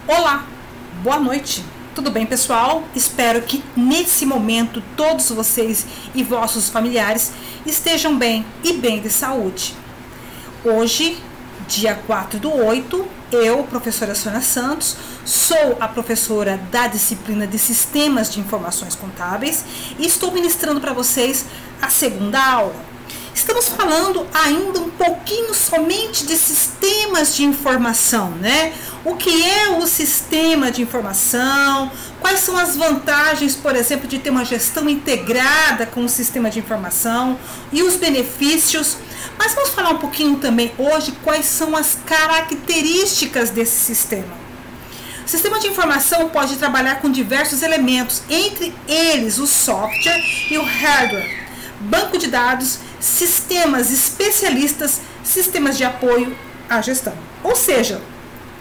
Olá, boa noite, tudo bem pessoal? Espero que nesse momento todos vocês e vossos familiares estejam bem e bem de saúde. Hoje, dia 4/8, eu, professora Sônia Santos, sou a professora da disciplina de Sistemas de Informações Contábeis e estou ministrando para vocês a segunda aula. Estamos falando ainda um pouquinho somente de sistemas de informação, né? O que é o sistema de informação? Quais são as vantagens, por exemplo, de ter uma gestão integrada com o sistema de informação e os benefícios? Mas vamos falar um pouquinho também hoje quais são as características desse sistema. O sistema de informação pode trabalhar com diversos elementos, entre eles o software e o hardware, banco de dados, sistemas especialistas, sistemas de apoio à gestão. Ou seja,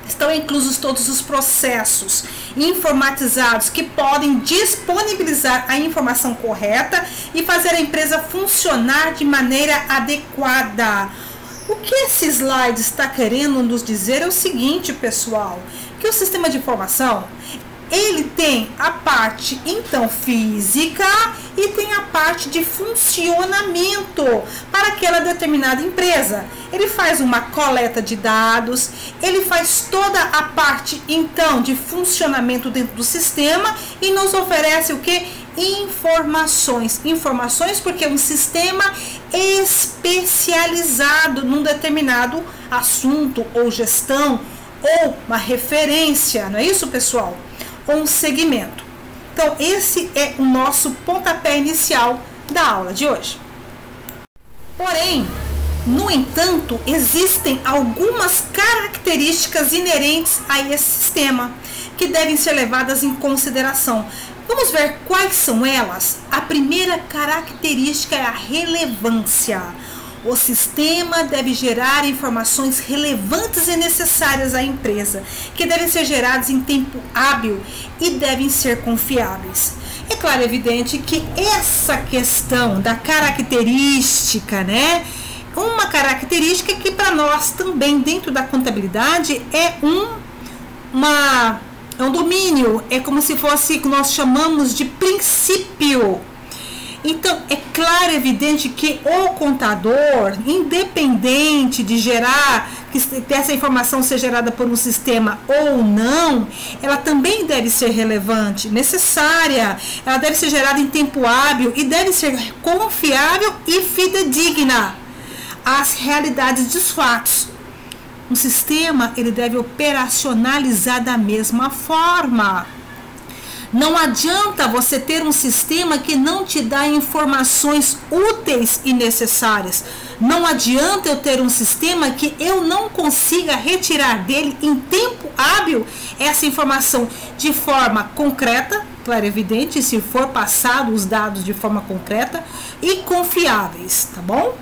estão inclusos todos os processos informatizados que podem disponibilizar a informação correta e fazer a empresa funcionar de maneira adequada. O que esse slide está querendo nos dizer é o seguinte, pessoal, que o sistema de informação ele tem a parte, então, física e tem a parte de funcionamento para aquela determinada empresa. Ele faz uma coleta de dados, ele faz toda a parte, então, de funcionamento dentro do sistema e nos oferece o que? Informações. Informações porque é um sistema especializado num determinado assunto ou gestão ou uma referência, não é isso, pessoal? Ou um segmento. Então, esse é o nosso pontapé inicial da aula de hoje. Porém, no entanto, existem algumas características inerentes a esse sistema que devem ser levadas em consideração. Vamos ver quais são elas? A primeira característica é a relevância. O sistema deve gerar informações relevantes e necessárias à empresa, que devem ser geradas em tempo hábil e devem ser confiáveis. É claro, é evidente que essa questão da característica, né? Uma característica que para nós também dentro da contabilidade é um domínio, é como se fosse o que nós chamamos de princípio. Então, é claro e evidente que o contador, independente de gerar, que essa informação ser gerada por um sistema ou não, ela também deve ser relevante, necessária, ela deve ser gerada em tempo hábil e deve ser confiável e fidedigna às realidades dos fatos. Um sistema, ele deve operacionalizar da mesma forma. Não adianta você ter um sistema que não te dá informações úteis e necessárias. Não adianta eu ter um sistema que eu não consiga retirar dele em tempo hábil essa informação de forma concreta, claro, evidente, se for passado os dados de forma concreta e confiáveis, tá bom?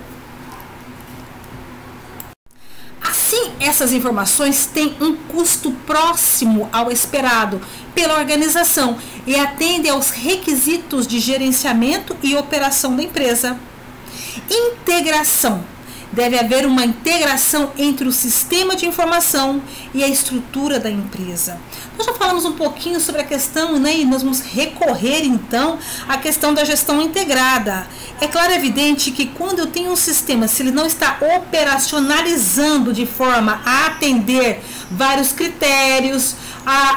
Assim, essas informações têm um custo próximo ao esperado pela organização e atendem aos requisitos de gerenciamento e operação da empresa. Integração. Deve haver uma integração entre o sistema de informação e a estrutura da empresa. Nós já falamos um pouquinho sobre a questão, né, e nós vamos recorrer então à questão da gestão integrada. É claro e evidente que quando eu tenho um sistema, se ele não está operacionalizando de forma a atender vários critérios,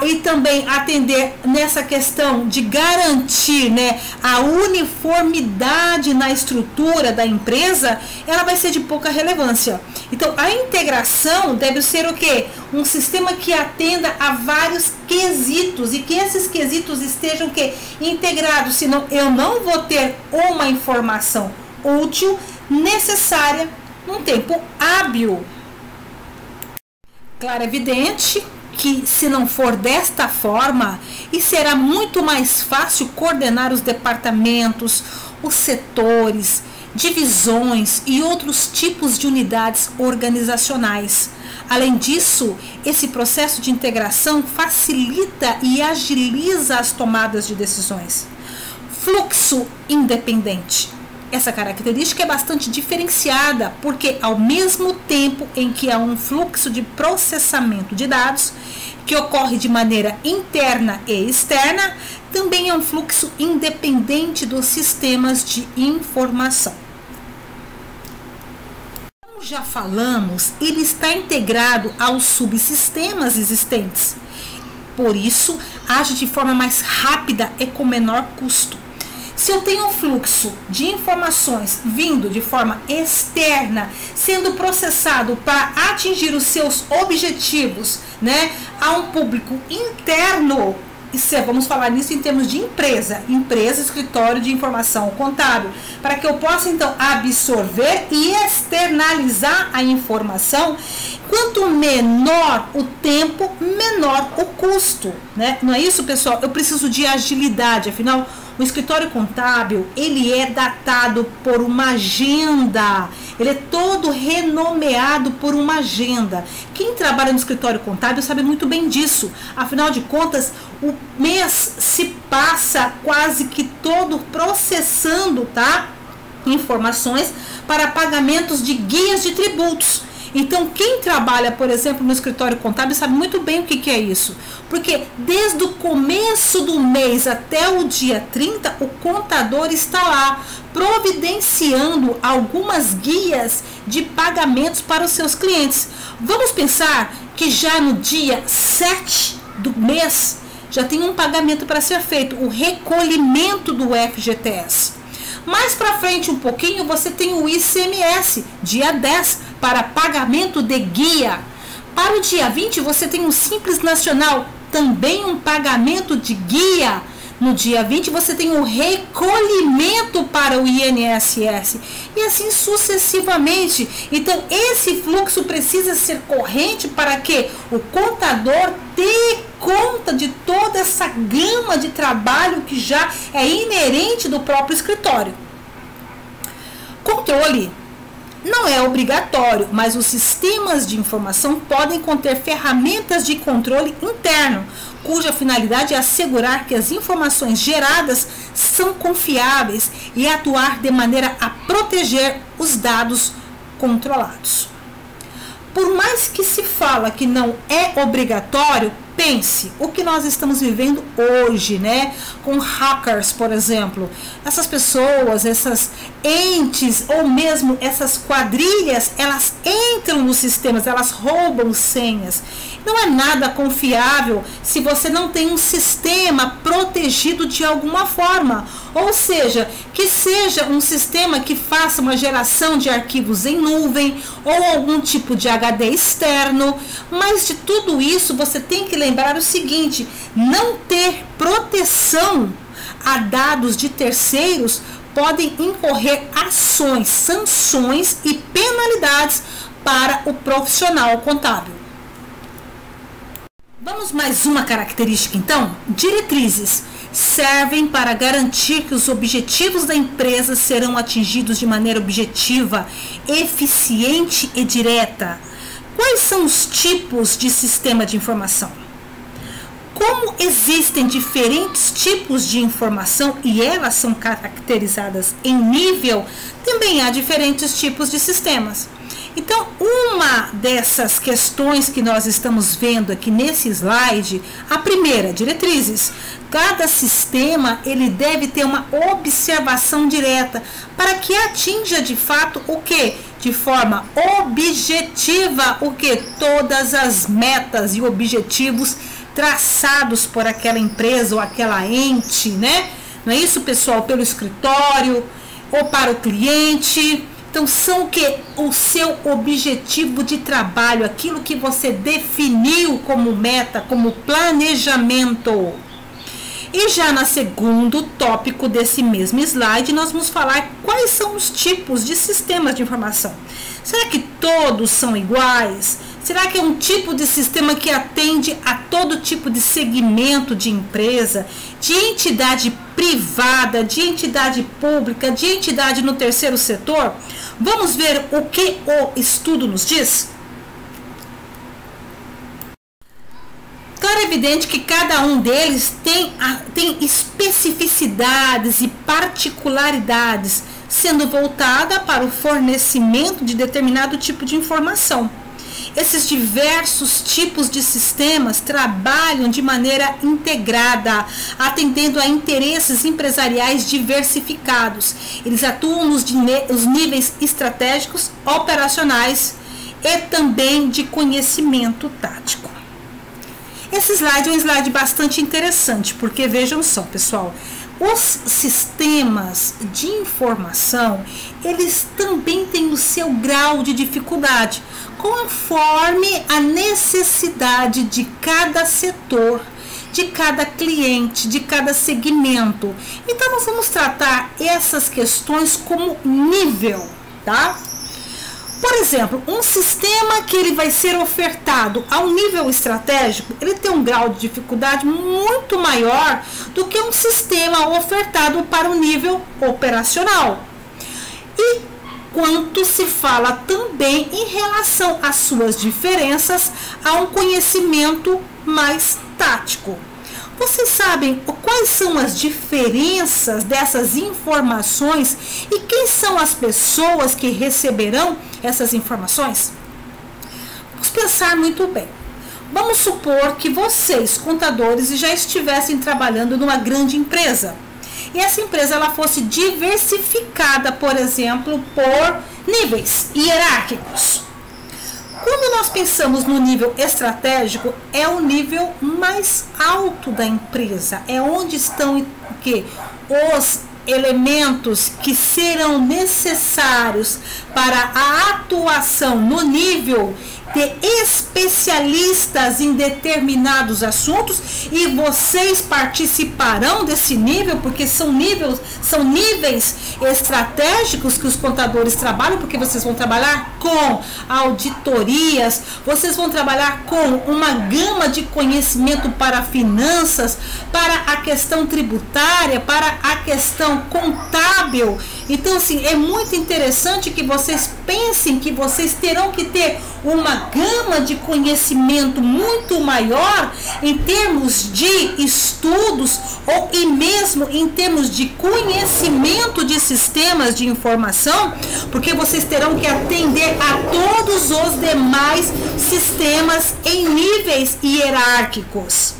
e também atender nessa questão de garantir, né, a uniformidade na estrutura da empresa, ela vai ser de pouca relevância. Então, a integração deve ser o quê? Um sistema que atenda a vários quesitos e que esses quesitos estejam o quê? Integrados, senão eu não vou ter uma informação útil, necessária, num tempo hábil. Claro, é evidente que se não for desta forma, e será muito mais fácil coordenar os departamentos, os setores, divisões e outros tipos de unidades organizacionais. Além disso, esse processo de integração facilita e agiliza as tomadas de decisões. Fluxo independente. Essa característica é bastante diferenciada, porque ao mesmo tempo tempo em que há um fluxo de processamento de dados que ocorre de maneira interna e externa, também é um fluxo independente dos sistemas de informação. Como já falamos, ele está integrado aos subsistemas existentes. Por isso, age de forma mais rápida e com menor custo. Se eu tenho um fluxo de informações vindo de forma externa, sendo processado para atingir os seus objetivos, né, a um público interno, vamos falar nisso em termos de empresa, escritório de informação contábil, para que eu possa então absorver e externalizar a informação. Quanto menor o tempo, menor o custo, né? Não é isso, pessoal? Eu preciso de agilidade, afinal, o escritório contábil, ele é datado por uma agenda, ele é todo renomeado por uma agenda. Quem trabalha no escritório contábil sabe muito bem disso, afinal de contas, o mês se passa quase que todo processando, tá? Informações para pagamentos de guias de tributos. Então, quem trabalha, por exemplo, no escritório contábil sabe muito bem o que é isso. Porque desde o começo do mês até o dia 30, o contador está lá providenciando algumas guias de pagamentos para os seus clientes. Vamos pensar que já no dia 7 do mês já tem um pagamento para ser feito, o recolhimento do FGTS. Mais para frente um pouquinho você tem o ICMS, dia 10, para pagamento de guia. Para o dia 20 você tem o Simples Nacional, também um pagamento de guia. No dia 20 você tem o recolhimento para o INSS e assim sucessivamente. Então esse fluxo precisa ser corrente para que o contador dê conta de toda essa gama de trabalho que já é inerente do próprio escritório. Controle não é obrigatório, mas os sistemas de informação podem conter ferramentas de controle interno, cuja finalidade é assegurar que as informações geradas são confiáveis e atuar de maneira a proteger os dados controlados. Por mais que se fala que não é obrigatório, pense o que nós estamos vivendo hoje, né? Com hackers, por exemplo. Essas pessoas, essas entes ou mesmo essas quadrilhas, elas entram nos sistemas, elas roubam senhas. Não é nada confiável se você não tem um sistema protegido de alguma forma. Ou seja, que seja um sistema que faça uma geração de arquivos em nuvem ou algum tipo de HD externo. Mas de tudo isso você tem que lembrar o seguinte: não ter proteção a dados de terceiros podem incorrer ações, sanções e penalidades para o profissional contábil. Vamos mais uma característica então? Diretrizes servem para garantir que os objetivos da empresa serão atingidos de maneira objetiva, eficiente e direta. Quais são os tipos de sistema de informação? Como existem diferentes tipos de informação e elas são caracterizadas em nível, também há diferentes tipos de sistemas. Então, uma dessas questões que nós estamos vendo aqui nesse slide, a primeira, diretrizes. Cada sistema ele deve ter uma observação direta para que atinja de fato o que? De forma objetiva, o que? Todas as metas e objetivos traçados por aquela empresa ou aquela ente, né? Não é isso, pessoal? Pelo escritório ou para o cliente. Então, são o que? O seu objetivo de trabalho, aquilo que você definiu como meta, como planejamento. E já no segundo tópico desse mesmo slide, nós vamos falar quais são os tipos de sistemas de informação. Será que todos são iguais? Será que é um tipo de sistema que atende a todo tipo de segmento de empresa, de entidade privada, de entidade pública, de entidade no terceiro setor? Vamos ver o que o estudo nos diz? Claro, é evidente que cada um deles tem especificidades e particularidades sendo voltada para o fornecimento de determinado tipo de informação. Esses diversos tipos de sistemas trabalham de maneira integrada, atendendo a interesses empresariais diversificados. Eles atuam nos níveis estratégicos, operacionais e também de conhecimento tático. Esse slide é um slide bastante interessante, porque vejam só, pessoal, os sistemas de informação, eles também têm o seu grau de dificuldade, conforme a necessidade de cada setor, de cada cliente, de cada segmento. Então, nós vamos tratar essas questões como nível, tá? Por exemplo, um sistema que ele vai ser ofertado ao nível estratégico, ele tem um grau de dificuldade muito maior do que um sistema ofertado para o nível operacional. E quanto se fala também em relação às suas diferenças a um conhecimento mais tático. Vocês sabem quais são as diferenças dessas informações e quem são as pessoas que receberão essas informações? Vamos pensar muito bem. Vamos supor que vocês, contadores, já estivessem trabalhando numa grande empresa. E essa empresa ela fosse diversificada, por exemplo, por níveis hierárquicos. Quando nós pensamos no nível estratégico, é o nível mais alto da empresa. É onde estão os elementos que serão necessários para a atuação no nível de especialistas em determinados assuntos, e vocês participarão desse nível, porque são níveis estratégicos que os contadores trabalham, porque vocês vão trabalhar com auditorias, vocês vão trabalhar com uma gama de conhecimento para finanças, para a questão tributária, para a questão contábil. Então, assim, é muito interessante que vocês pensem que vocês terão que ter uma gama de conhecimento muito maior em termos de estudos ou e mesmo em termos de conhecimento de sistemas de informação, porque vocês terão que atender a todos os demais sistemas em níveis hierárquicos.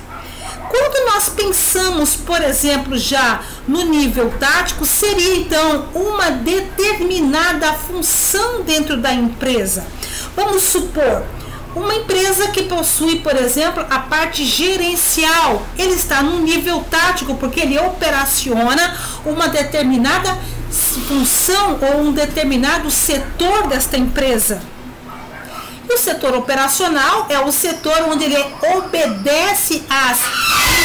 Quando nós pensamos, por exemplo, já no nível tático, seria então uma determinada função dentro da empresa. Vamos supor, uma empresa que possui, por exemplo, a parte gerencial, ele está no nível tático, porque ele operaciona uma determinada função ou um determinado setor desta empresa. O setor operacional é o setor onde ele obedece às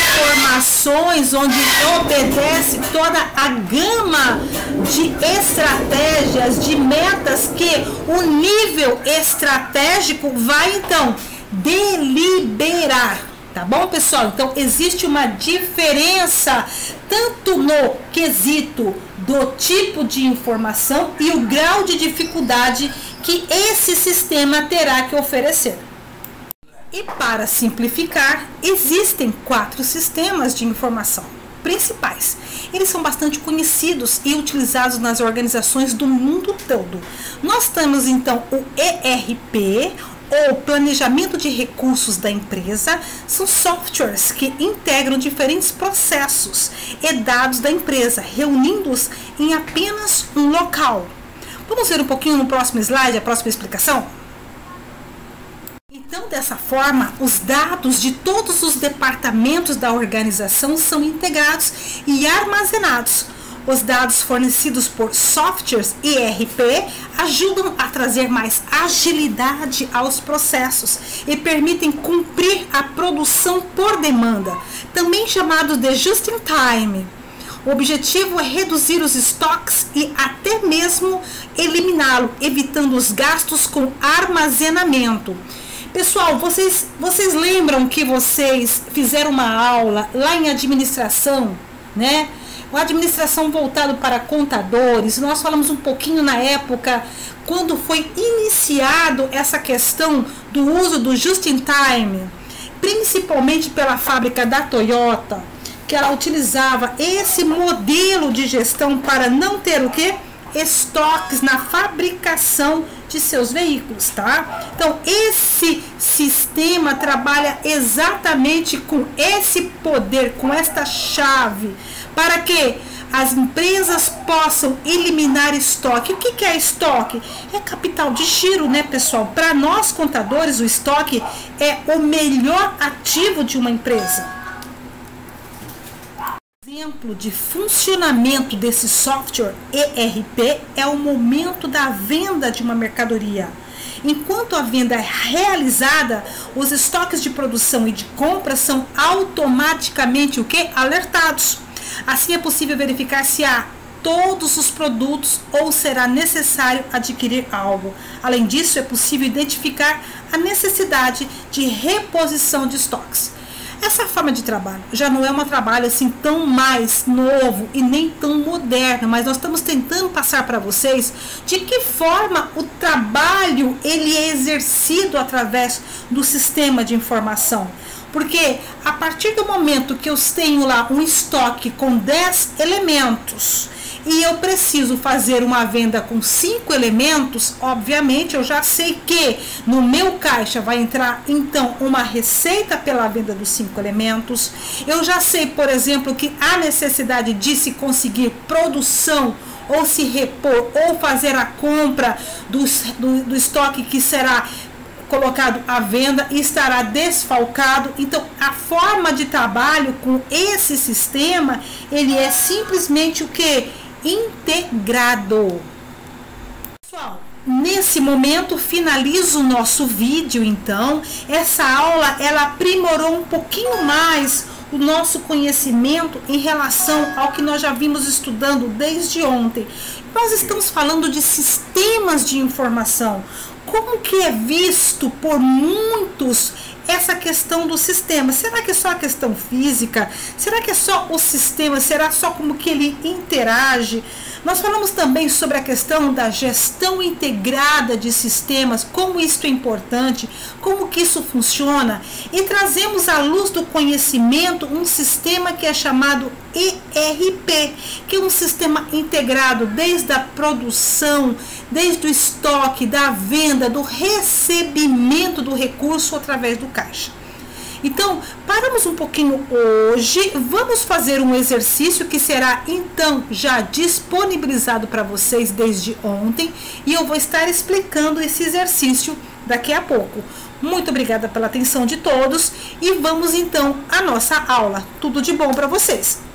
informações, onde obedece toda a gama de estratégias, de metas que o nível estratégico vai então deliberar. Tá bom, pessoal? Então, existe uma diferença tanto no quesito do tipo de informação e o grau de dificuldade que esse sistema terá que oferecer. E para simplificar, existem 4 sistemas de informação principais. Eles são bastante conhecidos e utilizados nas organizações do mundo todo. Nós temos então o ERP, ou planejamento de recursos da empresa. São softwares que integram diferentes processos e dados da empresa, reunindo-os em apenas um local. Vamos ver um pouquinho no próximo slide, a próxima explicação? Então, dessa forma, os dados de todos os departamentos da organização são integrados e armazenados. Os dados fornecidos por softwares ERP ajudam a trazer mais agilidade aos processos e permitem cumprir a produção por demanda, também chamado de just-in-time. O objetivo é reduzir os estoques e até mesmo eliminá-lo, evitando os gastos com armazenamento. Pessoal, vocês lembram que vocês fizeram uma aula lá em administração, né? Uma administração voltada para contadores. Nós falamos um pouquinho na época, quando foi iniciado essa questão do uso do just-in-time, principalmente pela fábrica da Toyota, que ela utilizava esse modelo de gestão para não ter o quê? estoques na fabricação de seus veículos, tá? Então, esse sistema trabalha exatamente com esse poder, com esta chave, para que as empresas possam eliminar estoque. O que é estoque? É capital de giro, né, pessoal? Para nós contadores, o estoque é o melhor ativo de uma empresa. Exemplo de funcionamento desse software ERP é o momento da venda de uma mercadoria. Enquanto a venda é realizada, os estoques de produção e de compra são automaticamente alertados. Assim é possível verificar se há todos os produtos ou será necessário adquirir algo. Além disso, é possível identificar a necessidade de reposição de estoques. Essa forma de trabalho já não é um trabalho assim tão mais novo e nem tão moderno, mas nós estamos tentando passar para vocês de que forma o trabalho ele é exercido através do sistema de informação. Porque a partir do momento que eu tenho lá um estoque com 10 elementos e eu preciso fazer uma venda com 5 elementos, obviamente eu já sei que no meu caixa vai entrar então uma receita pela venda dos 5 elementos. Eu já sei, por exemplo, que há necessidade de se conseguir produção ou se repor ou fazer a compra do estoque que será colocado à venda e estará desfalcado. Então, a forma de trabalho com esse sistema, ele é simplesmente o que? Integrado. Pessoal, nesse momento finalizo o nosso vídeo. Então, essa aula ela aprimorou um pouquinho mais o nosso conhecimento em relação ao que nós já vimos estudando desde ontem. Nós estamos falando de sistemas de informação. Como que é visto por muitos essa questão do sistema? Será que é só a questão física? Será que é só o sistema? Será só como que ele interage? Nós falamos também sobre a questão da gestão integrada de sistemas, como isso é importante, como que isso funciona, e trazemos à luz do conhecimento um sistema que é chamado ERP, que é um sistema integrado desde a produção, desde o estoque, da venda, do recebimento do recurso através do caixa. Então, paramos um pouquinho hoje, vamos fazer um exercício que será então já disponibilizado para vocês desde ontem e eu vou estar explicando esse exercício daqui a pouco. Muito obrigada pela atenção de todos e vamos então à nossa aula. Tudo de bom para vocês!